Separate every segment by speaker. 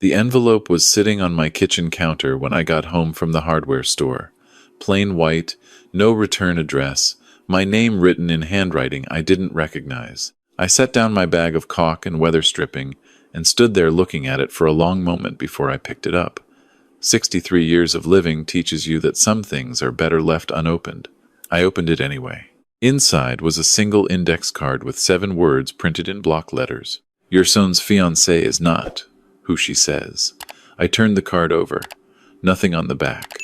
Speaker 1: The envelope was sitting on my kitchen counter when I got home from the hardware store. Plain white, no return address, my name written in handwriting I didn't recognize. I set down my bag of caulk and weather stripping and stood there looking at it for a long moment before I picked it up. 63 years of living teaches you that some things are better left unopened. I opened it anyway. Inside was a single index card with 7 words printed in block letters. Your son's fiancée is not who she says. I turned the card over. Nothing on the back.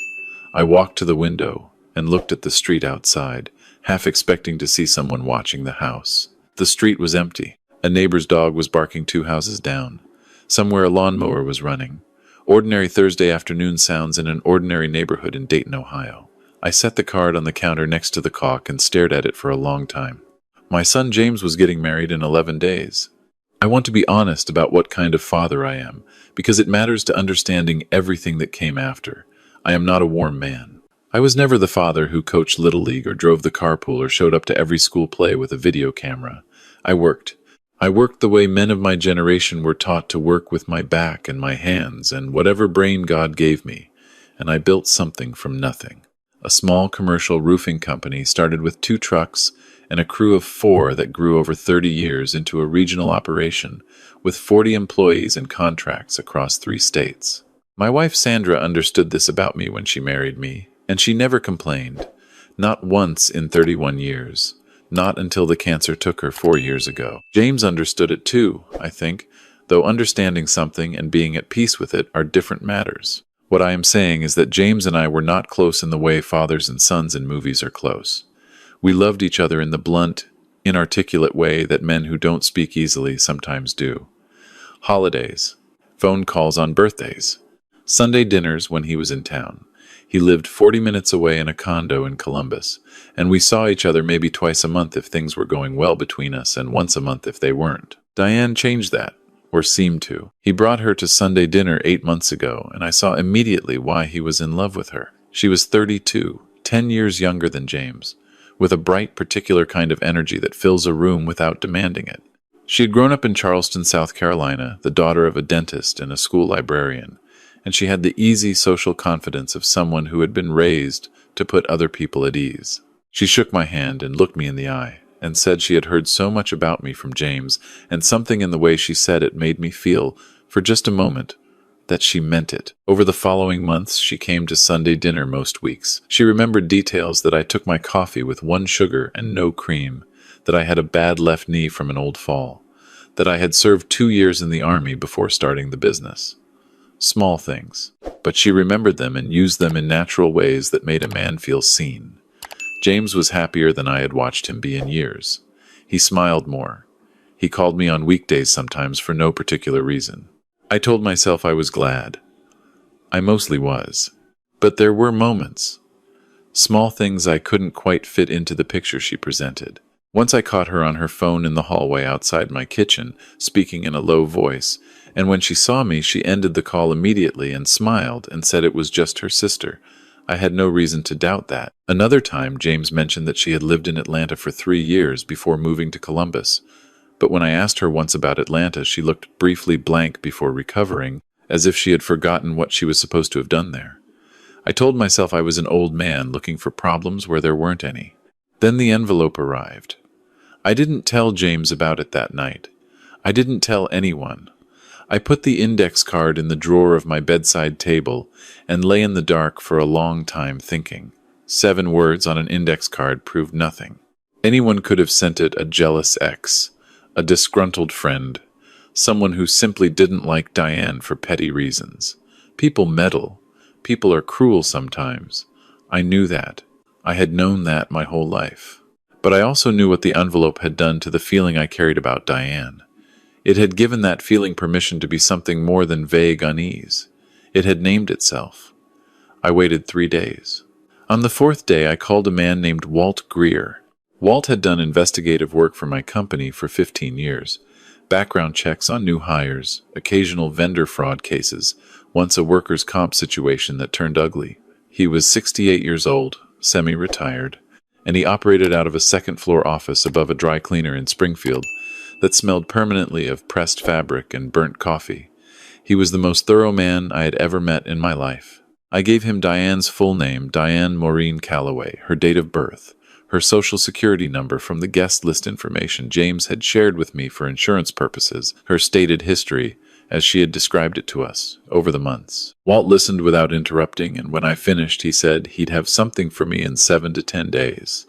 Speaker 1: I walked to the window and looked at the street outside, half expecting to see someone watching the house. The street was empty. A neighbor's dog was barking 2 houses down. Somewhere a lawnmower was running. Ordinary Thursday afternoon sounds in an ordinary neighborhood in Dayton, Ohio. I set the card on the counter next to the caulk and stared at it for a long time. My son James was getting married in 11 days. I want to be honest about what kind of father I am, because it matters to understanding everything that came after. I am not a warm man. I was never the father who coached Little League or drove the carpool or showed up to every school play with a video camera. I worked. I worked the way men of my generation were taught to work, with my back and my hands and whatever brain God gave me, and I built something from nothing. A small commercial roofing company started with 2 trucks and a crew of 4 that grew over 30 years into a regional operation with 40 employees and contracts across 3 states. My wife Sandra understood this about me when she married me, and she never complained. Not once in 31 years. Not until the cancer took her 4 years ago. James understood it too, I think, though understanding something and being at peace with it are different matters. What I am saying is that James and I were not close in the way fathers and sons in movies are close. We loved each other in the blunt, inarticulate way that men who don't speak easily sometimes do. Holidays, phone calls on birthdays, Sunday dinners when he was in town. He lived 40 minutes away in a condo in Columbus, and we saw each other maybe twice a month if things were going well between us, and once a month if they weren't. Diane changed that, or seemed to. He brought her to Sunday dinner 8 months ago, and I saw immediately why he was in love with her. She was 32, 10 years younger than James, with a bright, particular kind of energy that fills a room without demanding it. She had grown up in Charleston, South Carolina, the daughter of a dentist and a school librarian, and she had the easy social confidence of someone who had been raised to put other people at ease. She shook my hand and looked me in the eye, and said she had heard so much about me from James, and something in the way she said it made me feel, for just a moment, that she meant it. Over the following months, she came to Sunday dinner most weeks. She remembered details that I took my coffee with 1 sugar and no cream, that I had a bad left knee from an old fall, that I had served 2 years in the army before starting the business. Small things, but she remembered them and used them in natural ways that made a man feel seen. James was happier than I had watched him be in years. He smiled more. He called me on weekdays sometimes for no particular reason. I told myself I was glad. I mostly was. But there were moments. Small things I couldn't quite fit into the picture she presented. Once I caught her on her phone in the hallway outside my kitchen, speaking in a low voice, and when she saw me, she ended the call immediately and smiled and said it was just her sister. I had no reason to doubt that. Another time, James mentioned that she had lived in Atlanta for 3 years before moving to Columbus. But when I asked her once about Atlanta, she looked briefly blank before recovering, as if she had forgotten what she was supposed to have done there. I told myself I was an old man looking for problems where there weren't any. Then the envelope arrived. I didn't tell James about it that night. I didn't tell anyone. I put the index card in the drawer of my bedside table and lay in the dark for a long time thinking. 7 words on an index card proved nothing. Anyone could have sent it: a jealous ex, a disgruntled friend, someone who simply didn't like Diane for petty reasons. People meddle. People are cruel sometimes. I knew that. I had known that my whole life. But I also knew what the envelope had done to the feeling I carried about Diane. It had given that feeling permission to be something more than vague unease. It had named itself. I waited 3 days. On the 4th day, I called a man named Walt Greer. Walt had done investigative work for my company for 15 years. Background checks on new hires, occasional vendor fraud cases, once a workers' comp situation that turned ugly. He was 68 years old, semi-retired, and he operated out of a 2nd-floor office above a dry cleaner in Springfield that smelled permanently of pressed fabric and burnt coffee. He was the most thorough man I had ever met in my life. I gave him Diane's full name, Diane Maureen Calloway, her date of birth, her social security number from the guest list information James had shared with me for insurance purposes, her stated history, as she had described it to us over the months. Walt listened without interrupting, and when I finished, he said he'd have something for me in 7 to 10 days.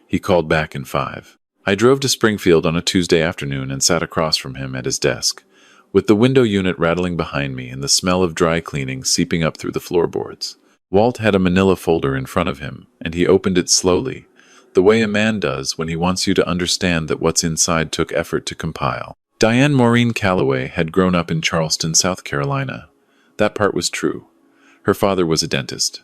Speaker 1: He called back in 5. I drove to Springfield on a Tuesday afternoon and sat across from him at his desk, with the window unit rattling behind me and the smell of dry cleaning seeping up through the floorboards. Walt had a manila folder in front of him, and he opened it slowly, the way a man does when he wants you to understand that what's inside took effort to compile. Diane Maureen Calloway had grown up in Charleston, South Carolina. That part was true. Her father was a dentist.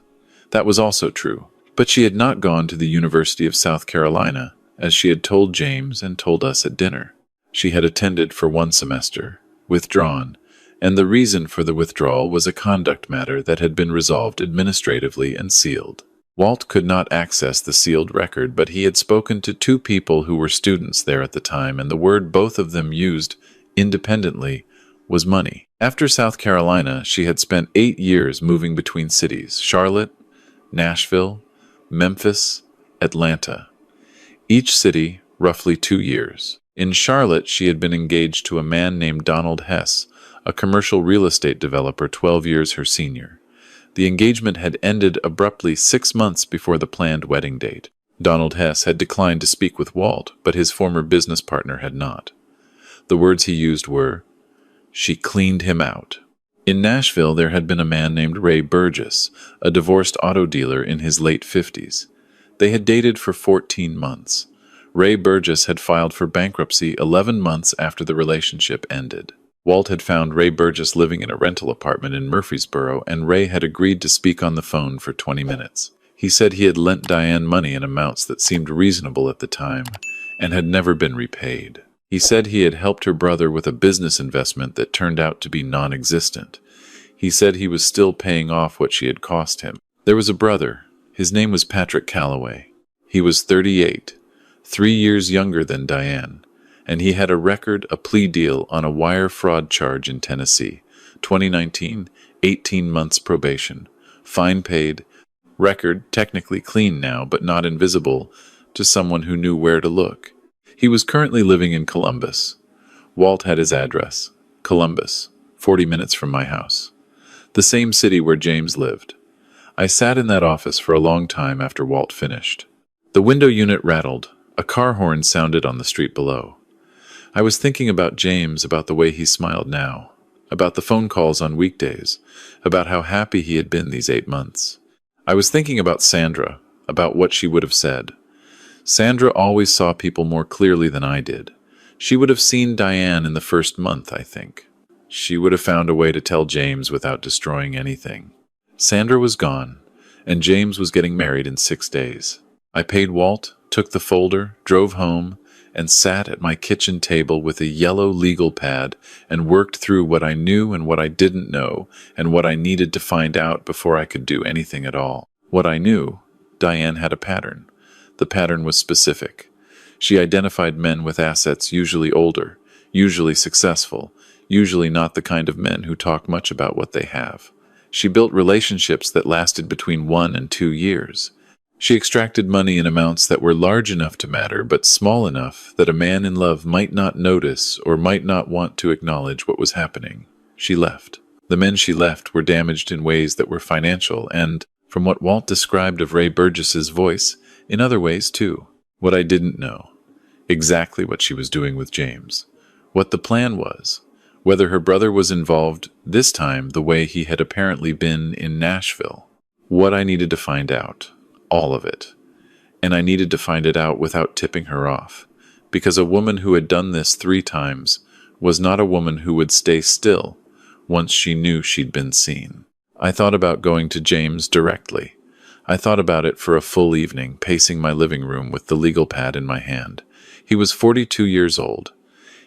Speaker 1: That was also true. But she had not gone to the University of South Carolina, as she had told James and told us at dinner. She had attended for 1 semester, withdrawn, and the reason for the withdrawal was a conduct matter that had been resolved administratively and sealed. Walt could not access the sealed record, but he had spoken to 2 people who were students there at the time, and the word both of them used independently was money. After South Carolina, she had spent 8 years moving between cities: Charlotte, Nashville, Memphis, Atlanta. Each city, roughly 2 years. In Charlotte, she had been engaged to a man named Donald Hess, a commercial real estate developer 12 years her senior. The engagement had ended abruptly 6 months before the planned wedding date. Donald Hess had declined to speak with Walt, but his former business partner had not. The words he used were, "She cleaned him out." In Nashville, there had been a man named Ray Burgess, a divorced auto dealer in his late 50s. They had dated for 14 months. Ray Burgess had filed for bankruptcy 11 months after the relationship ended. Walt had found Ray Burgess living in a rental apartment in Murfreesboro, and Ray had agreed to speak on the phone for 20 minutes. He said he had lent Diane money in amounts that seemed reasonable at the time and had never been repaid. He said he had helped her brother with a business investment that turned out to be non-existent. He said he was still paying off what she had cost him. There was a brother. His name was Patrick Calloway. He was 38, 3 years younger than Diane, and he had a plea deal on a wire fraud charge in Tennessee. 2019, 18 months probation. Fine paid. Record technically clean now, but not invisible to someone who knew where to look. He was currently living in Columbus. Walt had his address. Columbus, 40 minutes from my house. The same city where James lived. I sat in that office for a long time after Walt finished. The window unit rattled. A car horn sounded on the street below. I was thinking about James, about the way he smiled now, about the phone calls on weekdays, about how happy he had been these 8 months. I was thinking about Sandra, about what she would have said. Sandra always saw people more clearly than I did. She would have seen Diane in the first month, I think. She would have found a way to tell James without destroying anything. Sandra was gone, and James was getting married in 6 days. I paid Walt, took the folder, drove home, and sat at my kitchen table with a yellow legal pad and worked through what I knew and what I didn't know and what I needed to find out before I could do anything at all. What I knew, Diane had a pattern. The pattern was specific. She identified men with assets usually older, usually successful, usually not the kind of men who talk much about what they have. She built relationships that lasted between 1 and 2 years. She extracted money in amounts that were large enough to matter, but small enough that a man in love might not notice or might not want to acknowledge what was happening. She left. The men she left were damaged in ways that were financial and, from what Walt described of Ray Burgess's voice, in other ways too. What I didn't know. Exactly what she was doing with James. What the plan was. Whether her brother was involved, this time the way he had apparently been in Nashville. What I needed to find out. All of it. And I needed to find it out without tipping her off, because a woman who had done this 3 times was not a woman who would stay still once she knew she'd been seen. I thought about going to James directly. I thought about it for a full evening, pacing my living room with the legal pad in my hand. He was 42 years old.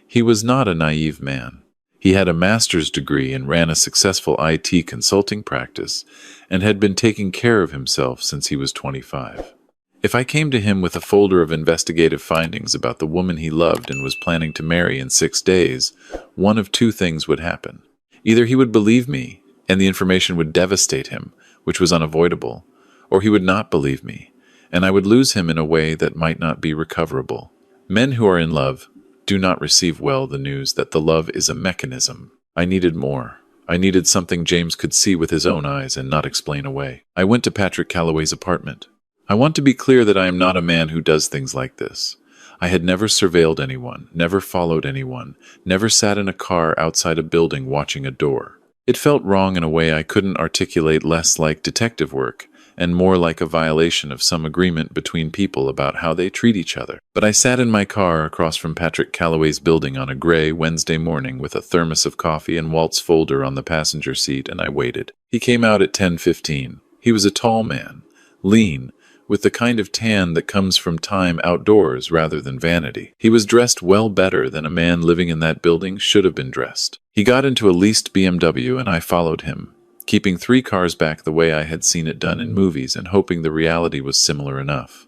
Speaker 1: He was not a naive man. He had a master's degree and ran a successful IT consulting practice and had been taking care of himself since he was 25. If I came to him with a folder of investigative findings about the woman he loved and was planning to marry in 6 days, one of 2 things would happen. Either he would believe me, and the information would devastate him, which was unavoidable, or he would not believe me, and I would lose him in a way that might not be recoverable. Men who are in love do not receive well the news that the love is a mechanism. I needed more. I needed something James could see with his own eyes and not explain away. I went to Patrick Calloway's apartment. I want to be clear that I am not a man who does things like this. I had never surveilled anyone, never followed anyone, never sat in a car outside a building watching a door. It felt wrong in a way I couldn't articulate, less like detective work and more like a violation of some agreement between people about how they treat each other. But I sat in my car across from Patrick Calloway's building on a gray Wednesday morning with a thermos of coffee and Walt's folder on the passenger seat, and I waited. He came out at 10:15. He was a tall man, lean, with the kind of tan that comes from time outdoors rather than vanity. He was dressed well better than a man living in that building should have been dressed. He got into a leased BMW and I followed him, keeping 3 cars back the way I had seen it done in movies and hoping the reality was similar enough.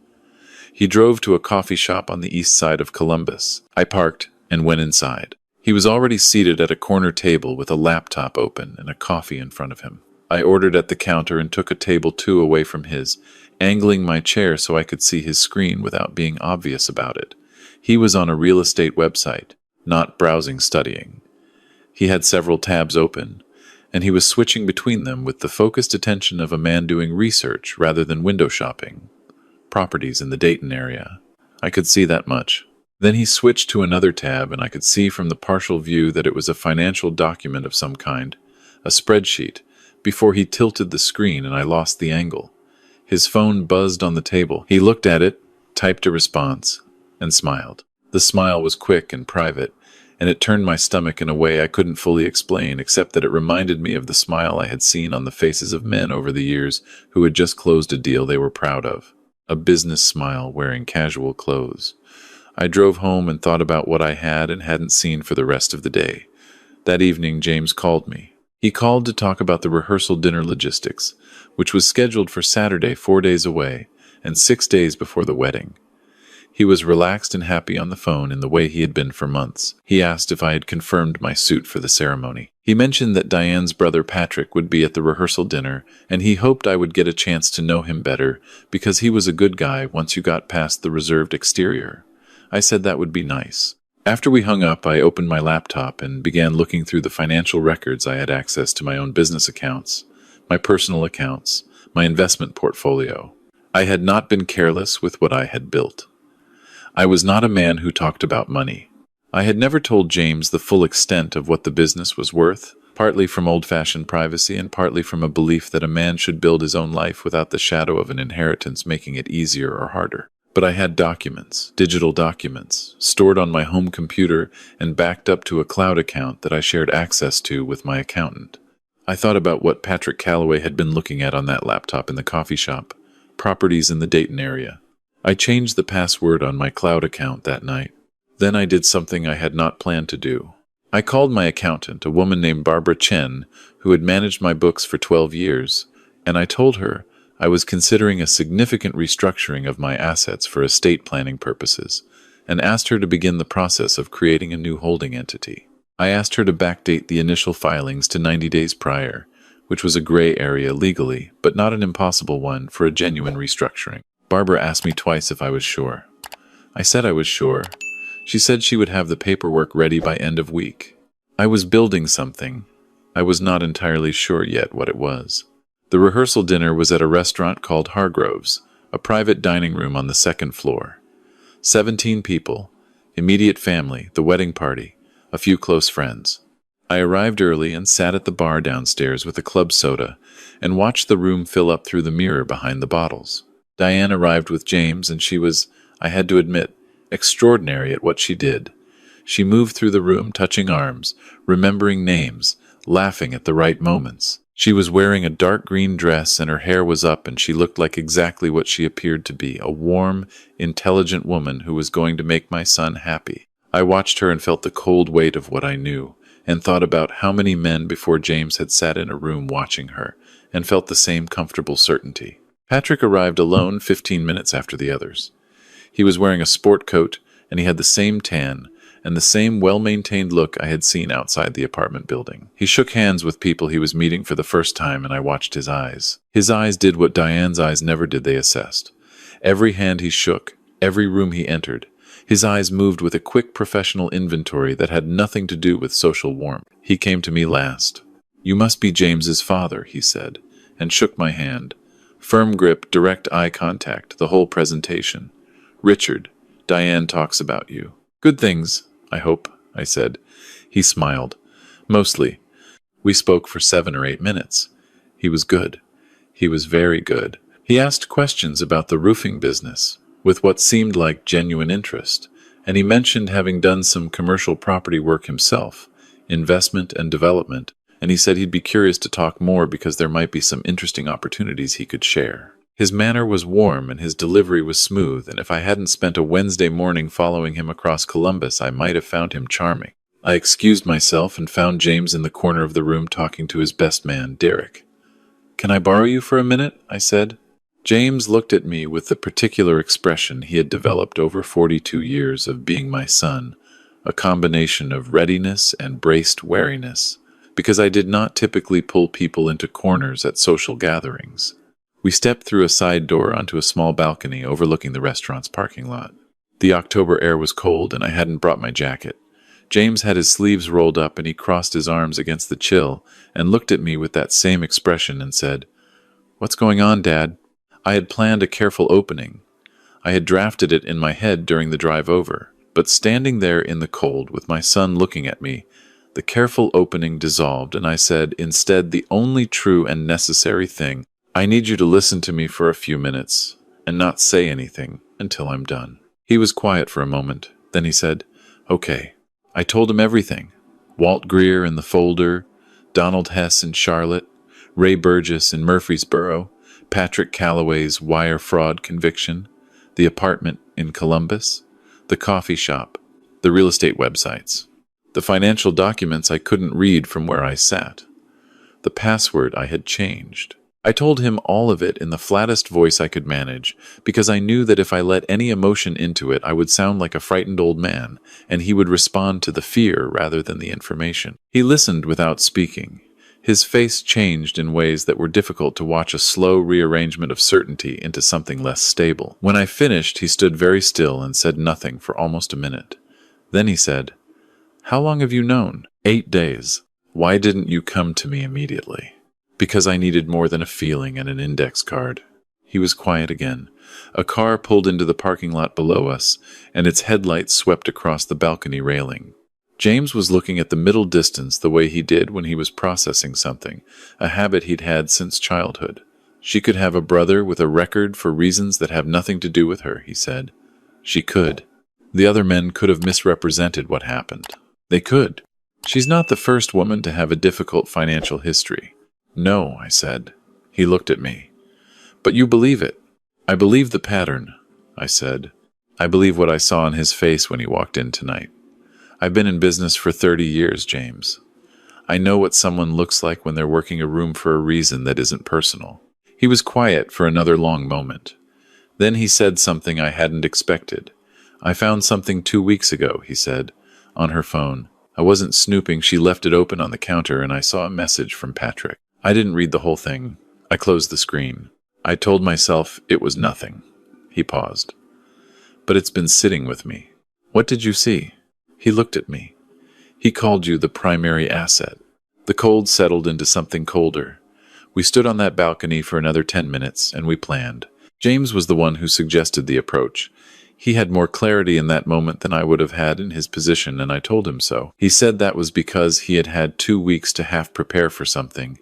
Speaker 1: He drove to a coffee shop on the east side of Columbus. I parked and went inside. He was already seated at a corner table with a laptop open and a coffee in front of him. I ordered at the counter and took a table 2 away from his, angling my chair so I could see his screen without being obvious about it. He was on a real estate website, not browsing studying. He had several tabs open, and he was switching between them with the focused attention of a man doing research rather than window shopping. Properties in the Dayton area. I could see that much. Then he switched to another tab, and I could see from the partial view that it was a financial document of some kind, a spreadsheet, before he tilted the screen and I lost the angle. His phone buzzed on the table. He looked at it, typed a response, and smiled. The smile was quick and private, and it turned my stomach in a way I couldn't fully explain, except that it reminded me of the smile I had seen on the faces of men over the years who had just closed a deal they were proud of. A business smile wearing casual clothes. I drove home and thought about what I had and hadn't seen for the rest of the day. That evening, James called me. He called to talk about the rehearsal dinner logistics, which was scheduled for Saturday 4 days away and 6 days before the wedding. He was relaxed and happy on the phone in the way he had been for months. He asked if I had confirmed my suit for the ceremony. He mentioned that Diane's brother Patrick would be at the rehearsal dinner, and he hoped I would get a chance to know him better because he was a good guy once you got past the reserved exterior. I said that would be nice. After we hung up, I opened my laptop and began looking through the financial records. I had access to my own business accounts, my personal accounts, my investment portfolio. I had not been careless with what I had built. I was not a man who talked about money. I had never told James the full extent of what the business was worth, partly from old-fashioned privacy and partly from a belief that a man should build his own life without the shadow of an inheritance making it easier or harder. But I had documents, digital documents, stored on my home computer and backed up to a cloud account that I shared access to with my accountant. I thought about what Patrick Calloway had been looking at on that laptop in the coffee shop, properties in the Dayton area. I changed the password on my cloud account that night. Then I did something I had not planned to do. I called my accountant, a woman named Barbara Chen, who had managed my books for 12 years, and I told her I was considering a significant restructuring of my assets for estate planning purposes, and asked her to begin the process of creating a new holding entity. I asked her to backdate the initial filings to 90 days prior, which was a gray area legally, but not an impossible one for a genuine restructuring. Barbara asked me twice if I was sure. I said I was sure. She said she would have the paperwork ready by end of week. I was building something. I was not entirely sure yet what it was. The rehearsal dinner was at a restaurant called Hargrove's, a private dining room on the 2nd floor. 17 people, immediate family, the wedding party, a few close friends. I arrived early and sat at the bar downstairs with a club soda and watched the room fill up through the mirror behind the bottles. Diane arrived with James, and she was, I had to admit, extraordinary at what she did. She moved through the room, touching arms, remembering names, laughing at the right moments. She was wearing a dark green dress, and her hair was up, and she looked like exactly what she appeared to be, a warm, intelligent woman who was going to make my son happy. I watched her and felt the cold weight of what I knew, and thought about how many men before James had sat in a room watching her, and felt the same comfortable certainty. Patrick arrived alone 15 minutes after the others. He was wearing a sport coat, and he had the same tan, and the same well-maintained look I had seen outside the apartment building. He shook hands with people he was meeting for the first time, and I watched his eyes. His eyes did what Diane's eyes never did, they assessed. Every hand he shook, every room he entered, his eyes moved with a quick professional inventory that had nothing to do with social warmth. He came to me last. "You must be James's father," he said, and shook my hand. Firm grip, direct eye contact, the whole presentation. "Richard, Diane talks about you." "Good things, I hope," I said. He smiled. "Mostly." We spoke for 7 or 8 minutes. He was good. He was very good. He asked questions about the roofing business, with what seemed like genuine interest, and he mentioned having done some commercial property work himself, investment and development, and he said he'd be curious to talk more because there might be some interesting opportunities he could share. His manner was warm and his delivery was smooth, and if I hadn't spent a Wednesday morning following him across Columbus, I might have found him charming. I excused myself and found James in the corner of the room talking to his best man, Derek. "Can I borrow you for a minute?" I said. James looked at me with the particular expression he had developed over 42 years of being my son, a combination of readiness and braced wariness, because I did not typically pull people into corners at social gatherings. We stepped through a side door onto a small balcony overlooking the restaurant's parking lot. The October air was cold, and I hadn't brought my jacket. James had his sleeves rolled up, and he crossed his arms against the chill and looked at me with that same expression and said, "What's going on, Dad?" I had planned a careful opening. I had drafted it in my head during the drive over, but standing there in the cold with my son looking at me, the careful opening dissolved, and I said, instead, the only true and necessary thing: "I need you to listen to me for a few minutes and not say anything until I'm done." He was quiet for a moment. Then he said, "Okay." I told him everything. Walt Greer in the folder, Donald Hess in Charlotte, Ray Burgess in Murfreesboro, Patrick Calloway's wire fraud conviction, the apartment in Columbus, the coffee shop, the real estate websites, the financial documents I couldn't read from where I sat, the password I had changed. I told him all of it in the flattest voice I could manage, because I knew that if I let any emotion into it, I would sound like a frightened old man, and he would respond to the fear rather than the information. He listened without speaking. His face changed in ways that were difficult to watch, a slow rearrangement of certainty into something less stable. When I finished, he stood very still and said nothing for almost a minute. Then he said, "How long have you known?" 8 days. "Why didn't you come to me immediately?" "Because I needed more than a feeling and an index card." He was quiet again. A car pulled into the parking lot below us, and its headlights swept across the balcony railing. James was looking at the middle distance the way he did when he was processing something, a habit he'd had since childhood. "She could have a brother with a record for reasons that have nothing to do with her," he said. "She could. The other men could have misrepresented what happened. They could. She's not the first woman to have a difficult financial history." "No," I said. He looked at me. "But you believe it." "I believe the pattern," I said. "I believe what I saw on his face when he walked in tonight. I've been in business for 30 years, James. I know what someone looks like when they're working a room for a reason that isn't personal." He was quiet for another long moment. Then he said something I hadn't expected. "I found something 2 weeks ago," he said, "on her phone. I wasn't snooping, she left it open on the counter, and I saw a message from Patrick. I didn't read the whole thing. I closed the screen. I told myself it was nothing." He paused. "But it's been sitting with me." "What did you see?" He looked at me. "He called you the primary asset." The cold settled into something colder. We stood on that balcony for another 10 minutes, and we planned. James was the one who suggested the approach. He had more clarity in that moment than I would have had in his position, and I told him so. He said that was because he had had 2 weeks to half prepare for something,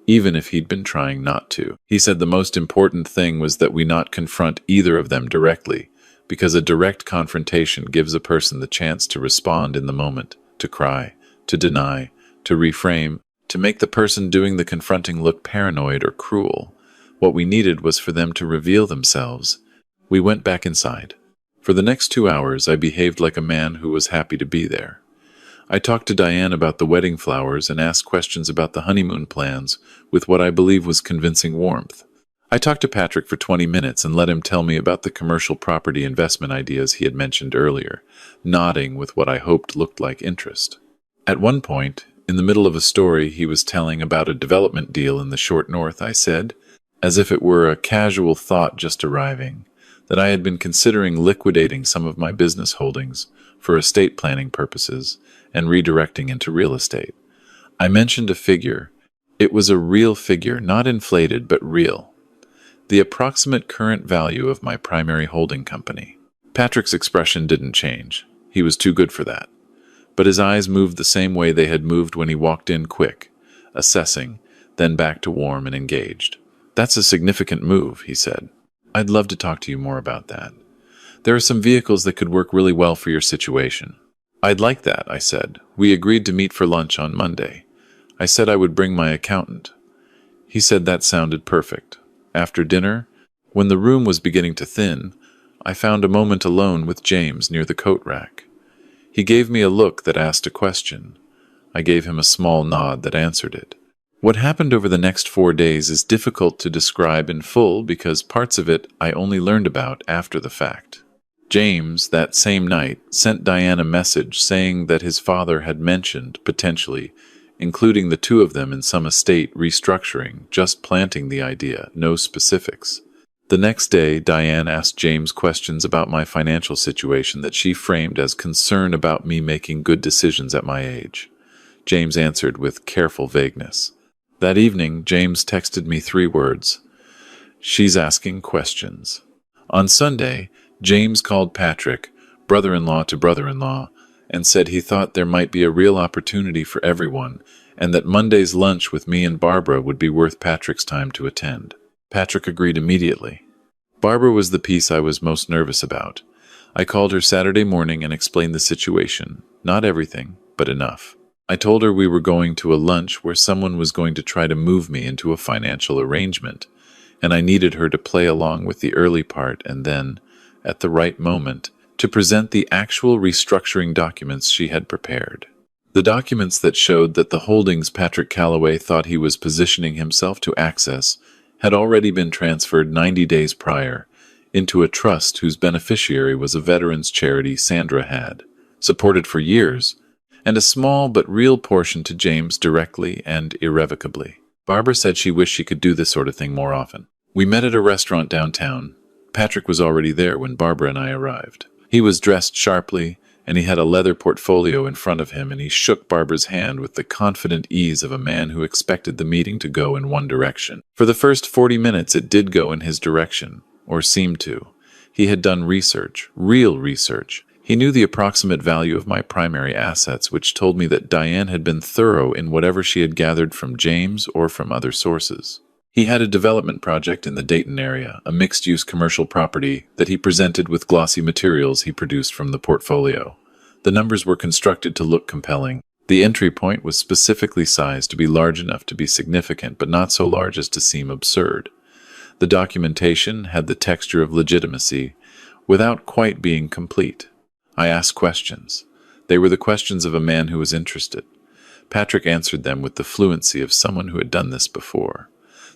Speaker 1: even if he'd been trying not to. He said the most important thing was that we not confront either of them directly, because a direct confrontation gives a person the chance to respond in the moment, to cry, to deny, to reframe, to make the person doing the confronting look paranoid or cruel. What we needed was for them to reveal themselves. We went back inside. For the next 2 hours, I behaved like a man who was happy to be there. I talked to Diane about the wedding flowers and asked questions about the honeymoon plans with what I believe was convincing warmth. I talked to Patrick for 20 minutes and let him tell me about the commercial property investment ideas he had mentioned earlier, nodding with what I hoped looked like interest. At one point, in the middle of a story he was telling about a development deal in the short north, I said, as if it were a casual thought just arriving, that I had been considering liquidating some of my business holdings for estate planning purposes and redirecting into real estate. I mentioned a figure. It was a real figure, not inflated, but real. The approximate current value of my primary holding company. Patrick's expression didn't change. He was too good for that. But his eyes moved the same way they had moved when he walked in, quick, assessing, then back to warm and engaged. "That's a significant move," he said. "I'd love to talk to you more about that. There are some vehicles that could work really well for your situation." "I'd like that," I said. "We agreed to meet for lunch on Monday. I said I would bring my accountant." He said that sounded perfect. After dinner, when the room was beginning to thin, I found a moment alone with James near the coat rack. He gave me a look that asked a question. I gave him a small nod that answered it. What happened over the next 4 days is difficult to describe in full because parts of it I only learned about after the fact. James, that same night, sent Diane a message saying that his father had mentioned, potentially, including the two of them in some estate restructuring, just planting the idea, no specifics. The next day, Diane asked James questions about my financial situation that she framed as concern about me making good decisions at my age. James answered with careful vagueness. That evening, James texted me 3 words. "She's asking questions." On Sunday, James called Patrick, brother-in-law to brother-in-law, and said he thought there might be a real opportunity for everyone and that Monday's lunch with me and Barbara would be worth Patrick's time to attend. Patrick agreed immediately. Barbara was the piece I was most nervous about. I called her Saturday morning and explained the situation. Not everything, but enough. I told her we were going to a lunch where someone was going to try to move me into a financial arrangement, and I needed her to play along with the early part and then, at the right moment, to present the actual restructuring documents she had prepared. The documents that showed that the holdings Patrick Calloway thought he was positioning himself to access had already been transferred 90 days prior into a trust whose beneficiary was a veterans charity Sandra had supported for years, and a small but real portion to James directly and irrevocably. Barbara said she wished she could do this sort of thing more often. We met at a restaurant downtown. Patrick was already there when Barbara and I arrived. He was dressed sharply, and he had a leather portfolio in front of him, and he shook Barbara's hand with the confident ease of a man who expected the meeting to go in one direction. For the first 40 minutes it did go in his direction, or seemed to. He had done research, real research. He knew the approximate value of my primary assets, which told me that Diane had been thorough in whatever she had gathered from James or from other sources. He had a development project in the Dayton area, a mixed-use commercial property that he presented with glossy materials he produced from the portfolio. The numbers were constructed to look compelling. The entry point was specifically sized to be large enough to be significant, but not so large as to seem absurd. The documentation had the texture of legitimacy, without quite being complete. I asked questions. They were the questions of a man who was interested. Patrick answered them with the fluency of someone who had done this before.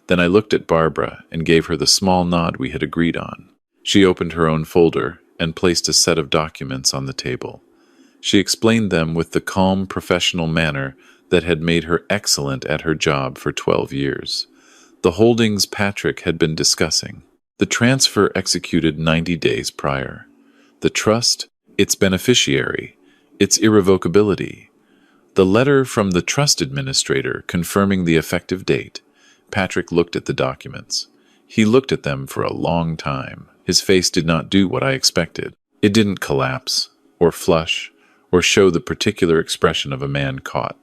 Speaker 1: Then I looked at Barbara and gave her the small nod we had agreed on. She opened her own folder and placed a set of documents on the table. She explained them with the calm, professional manner that had made her excellent at her job for 12 years. The holdings Patrick had been discussing. The transfer executed 90 days prior. The trust, its beneficiary, its irrevocability. The letter from the trust administrator confirming the effective date. Patrick looked at the documents. He looked at them for a long time. His face did not do what I expected. It didn't collapse, or flush, or show the particular expression of a man caught.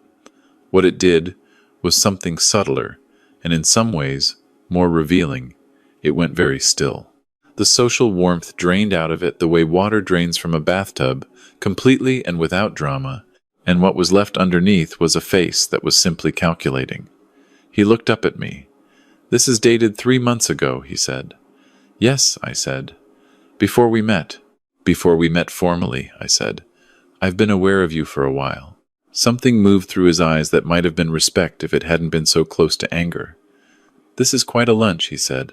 Speaker 1: What it did was something subtler, and in some ways more revealing. It went very still. The social warmth drained out of it the way water drains from a bathtub, completely and without drama, and what was left underneath was a face that was simply calculating. He looked up at me. "This is dated 3 months ago," he said. "Yes," I said. "Before we met." "Before we met formally," I said. "I've been aware of you for a while." Something moved through his eyes that might have been respect if it hadn't been so close to anger. "This is quite a lunch," he said.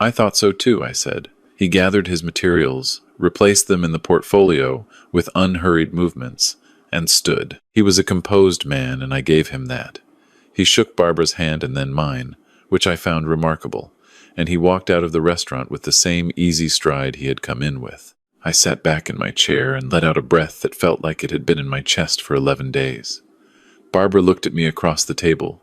Speaker 1: I thought so too, I said. He gathered his materials, replaced them in the portfolio with unhurried movements, and stood. He was a composed man, and I gave him that. He shook Barbara's hand and then mine, which I found remarkable, and he walked out of the restaurant with the same easy stride he had come in with. I sat back in my chair and let out a breath that felt like it had been in my chest for 11 days. Barbara looked at me across the table.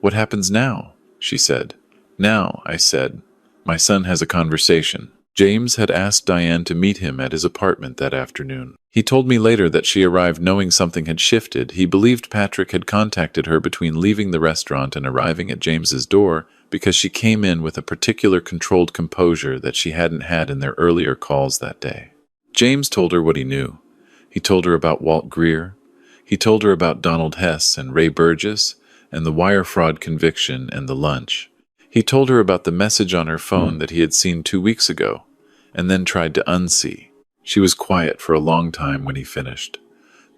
Speaker 1: "What happens now?" she said. "Now," I said, "my son has a conversation." James had asked Diane to meet him at his apartment that afternoon. He told me later that she arrived knowing something had shifted. He believed Patrick had contacted her between leaving the restaurant and arriving at James's door because she came in with a particular controlled composure that she hadn't had in their earlier calls that day. James told her what he knew. He told her about Walt Greer. He told her about Donald Hess and Ray Burgess and the wire fraud conviction and the lunch. He told her about the message on her phone that he had seen 2 weeks ago, and then tried to unsee. She was quiet for a long time when he finished.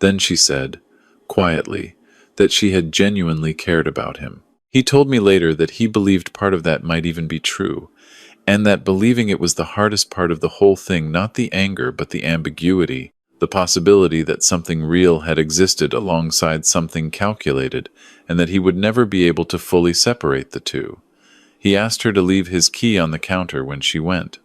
Speaker 1: Then she said, quietly, that she had genuinely cared about him. He told me later that he believed part of that might even be true, and that believing it was the hardest part of the whole thing, not the anger but the ambiguity, the possibility that something real had existed alongside something calculated, and that he would never be able to fully separate the two. He asked her to leave his key on the counter when she went.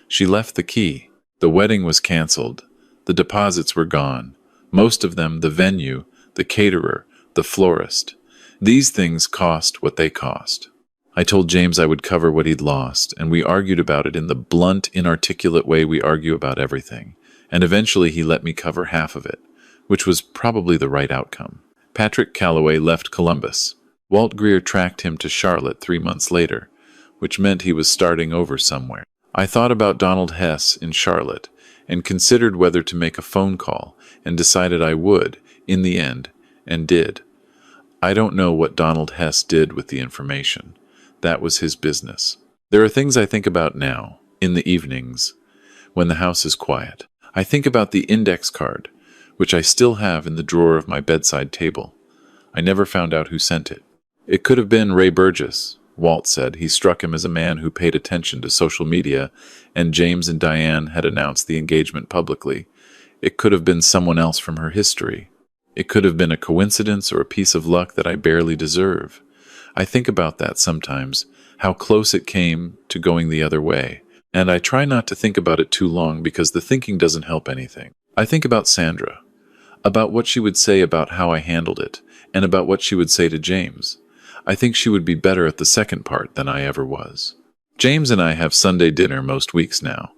Speaker 1: She left the key. The wedding was canceled. The deposits were gone. Most of them the venue, the caterer, the florist. These things cost what they cost. I told James I would cover what he'd lost, and we argued about it in the blunt, inarticulate way we argue about everything. And eventually he let me cover half of it, which was probably the right outcome. Patrick Calloway left Columbus. Walt Greer tracked him to Charlotte 3 months later, which meant he was starting over somewhere. I thought about Donald Hess in Charlotte and considered whether to make a phone call and decided I would, in the end, and did. I don't know what Donald Hess did with the information. That was his business. There are things I think about now, in the evenings, when the house is quiet. I think about the index card, which I still have in the drawer of my bedside table. I never found out who sent it. It could have been Ray Burgess, Walt said. He struck him as a man who paid attention to social media, and James and Diane had announced the engagement publicly. It could have been someone else from her history. It could have been a coincidence or a piece of luck that I barely deserve. I think about that sometimes, how close it came to going the other way. And I try not to think about it too long because the thinking doesn't help anything. I think about Sandra, about what she would say about how I handled it, and about what she would say to James. I think she would be better at the second part than I ever was. James and I have Sunday dinner most weeks now.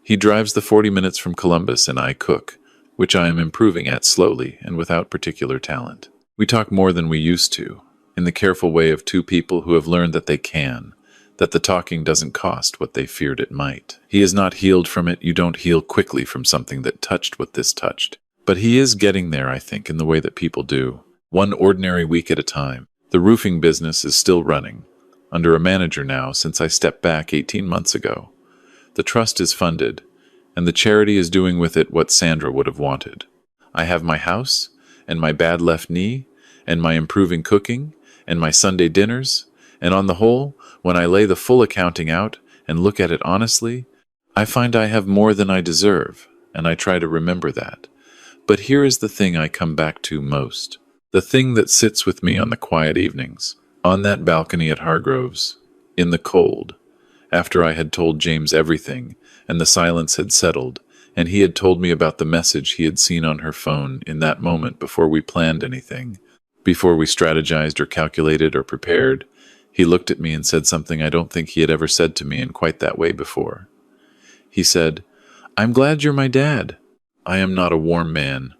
Speaker 1: He drives the 40 minutes from Columbus and I cook, which I am improving at slowly and without particular talent. We talk more than we used to, in the careful way of two people who have learned that they can, that the talking doesn't cost what they feared it might. He is not healed from it. You don't heal quickly from something that touched what this touched. But he is getting there, I think, in the way that people do. One ordinary week at a time. The roofing business is still running, under a manager now since I stepped back 18 months ago. The trust is funded, and the charity is doing with it what Sandra would have wanted. I have my house, and my bad left knee, and my improving cooking, and my Sunday dinners, and on the whole, when I lay the full accounting out and look at it honestly, I find I have more than I deserve, and I try to remember that. But here is the thing I come back to most. The thing that sits with me on the quiet evenings, on that balcony at Hargrove's, in the cold, after I had told James everything, and the silence had settled, and he had told me about the message he had seen on her phone in that moment before we planned anything, before we strategized or calculated or prepared. He looked at me and said something I don't think he had ever said to me in quite that way before. He said, "I'm glad you're my dad. I am not a warm man,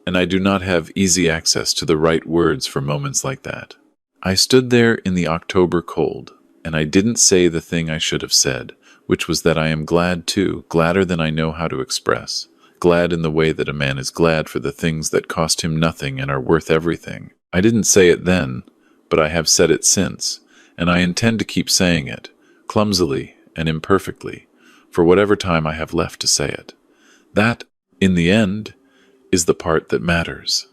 Speaker 1: and I do not have easy access to the right words for moments like that." I stood there in the October cold, and I didn't say the thing I should have said, which was that I am glad too, gladder than I know how to express, glad in the way that a man is glad for the things that cost him nothing and are worth everything. I didn't say it then, but I have said it since, and I intend to keep saying it, clumsily and imperfectly, for whatever time I have left to say it. That, in the end, is the part that matters.